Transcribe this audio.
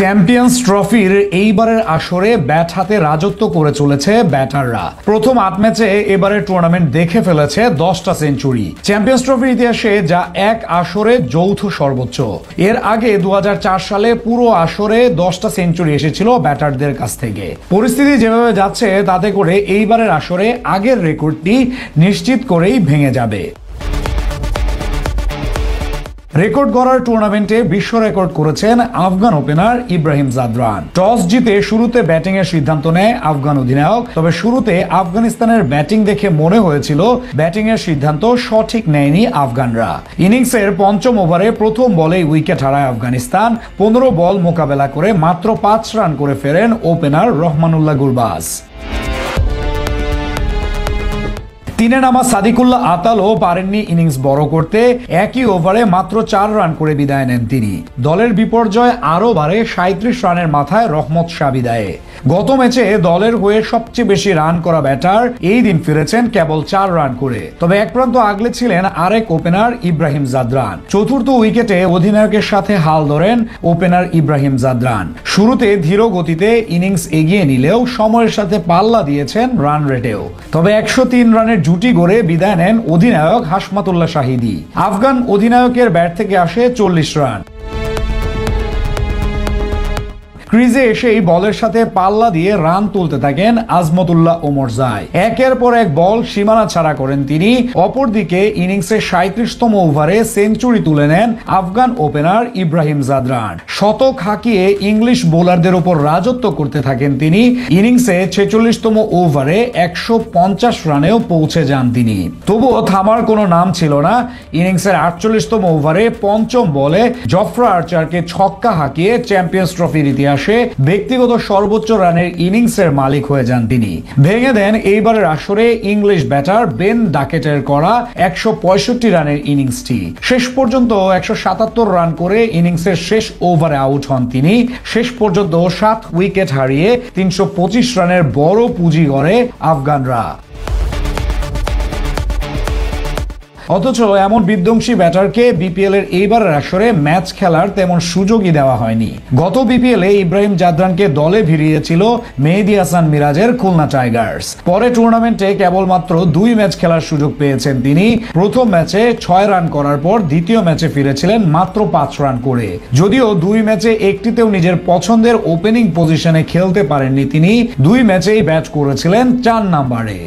Champions ট্রফির এইবারের আসরে ব্যাট হাতে রাজত্ব করে চলেছে ব্যাটাররা। প্রথম ৮ ম্যাচে এবারের টুর্নামেন্ট দেখে ফেলেছে 10টা সেঞ্চুরি। চ্যাম্পিয়ন্স ট্রফির ইতিহাসে যা এক আসরে যৌথ সর্বোচ্চ। এর আগে 2004 সালে পুরো আসরে 10টা সেঞ্চুরি এসেছিল ব্যাটারদের কাছ থেকে। পরিস্থিতি যেভাবে যাচ্ছে তাতে করে এইবারের আসরে আগের রেকর্ডটি নিশ্চিত করেই ভেঙে যাবে। রেকর্ড গড়ার টুর্নামেন্টে বিশ্ব রেকর্ড করেছেন আফগান ওপেনার ইব্রাহিম জাদরান। টস জিতে শুরুতে ব্যাটিং এর সিদ্ধান্ত নেয় আফগান অধিনায়ক। তবে শুরুতে আফগানিস্তানের ব্যাটিং দেখে মনে হয়েছিল ব্যাটিং এর সিদ্ধান্ত সঠিক নেয়নি আফগানরা। ইনিংসের পঞ্চম ওভারে প্রথম বলেই উইকেট হারায় আফগানিস্তান। 15 বল মোকাবেলা করে মাত্র 5 রান করে ফেরেন ওপেনার রহমানুল্লাহ গুরবাজ। তিনে নামা সাদিকুল্লাহ আতালও পারেননি ইনিংস বড় করতে। একই ওভারে মাত্র 4 রান করে বিদায় নেন তিনি। দলের বিপর্যয় আরও বাড়ে 37 রানের মাথায় রহমত শাহ বিদায়ে। গত ম্যাচে দলের হয়ে সবচেয়ে বেশি রান করা ব্যাটার এই দিন ফিরেছেন কেবল 4 রান করে। তবে এক প্রান্ত আগলে ছিলেন আরেক ওপেনার ইব্রাহিম জাদরান। চতুর্থ উইকেটে অধিনায়কের সাথে হাল ধরেন ওপেনার ইব্রাহিম জাদরান। শুরুতে ধীর গতিতে ইনিংস এগিয়ে নিলেও সময়ের সাথে পাল্লা দিয়েছেন রান রেটেও। তবে 103 রানের জুটি গড়ে বিদায় নেন অধিনায়ক হাশমাতুল্লাহ শাহিদি। আফগান অধিনায়কের ব্যাট থেকে আসে 40 রান। ক্রিজে এসেই বলের সাথে পাল্লা দিয়ে রান তুলতে থাকেন আজমতুল্লাহ ওমরজাই। একের পর এক বল সীমানা ছাড়া করেন তিনি। অপরদিকে ইনিংসের 37তম ওভারে সেঞ্চুরি তুলে নেন আফগান ওপেনার ইব্রাহিম জাদরান। শতক হাঁকিয়ে ইংলিশ বোলারদের উপর রাজত্ব করতে থাকেন তিনি। ইনিংসে 46তম ওভারে 150 রানেও পৌঁছে যান তিনি। তবুও থামার কোনো নাম ছিল না। ইনিংসের 48তম ওভারে পঞ্চম বলে জফরা আর্চারকে ছক্কা হাঁকিয়ে চ্যাম্পিয়ন্স ট্রফির ইতিহাস ব্যক্তিগত সর্বোচ্চ রানের ইনিংসের মালিক হয়ে যান তিনি। ভেঙে দেন এইবারের আসরে ইংলিশ ব্যাটার বেন ডাকেটের করা 165 রানের ইনিংসটি। শেষ পর্যন্ত 177 রান করে ইনিংসের শেষ ওভারে আউট হন তিনি। শেষ পর্যন্ত 7 উইকেট হারিয়ে 325 রানের বড় পুঁজি গড়ে আফগানরা। অথচ এমন বিধ্বংসী ব্যাটারকে বিপিএল এর এইবারের আসরে ম্যাচ খেলার তেমন সুযোগই দেওয়া হয়নি। গত বিপিএল এ ইব্রাহিম জাদরানকে দলে ভিড়িয়েছিল মেহেদী হাসান মিরাজের খুলনা টাইগার্স। পরে টুর্নামেন্টে কেবলমাত্র 2 ম্যাচ খেলার সুযোগ পেয়েছেন তিনি। প্রথম ম্যাচে 6 রান করার পর দ্বিতীয় ম্যাচে ফিরেছিলেন মাত্র 5 রান করে। যদিও 2 ম্যাচে একটিতেও নিজের পছন্দের ওপেনিং পজিশনে খেলতে পারেননি তিনি। 2 ম্যাচেই ব্যাট করেছিলেন 4 নম্বরে।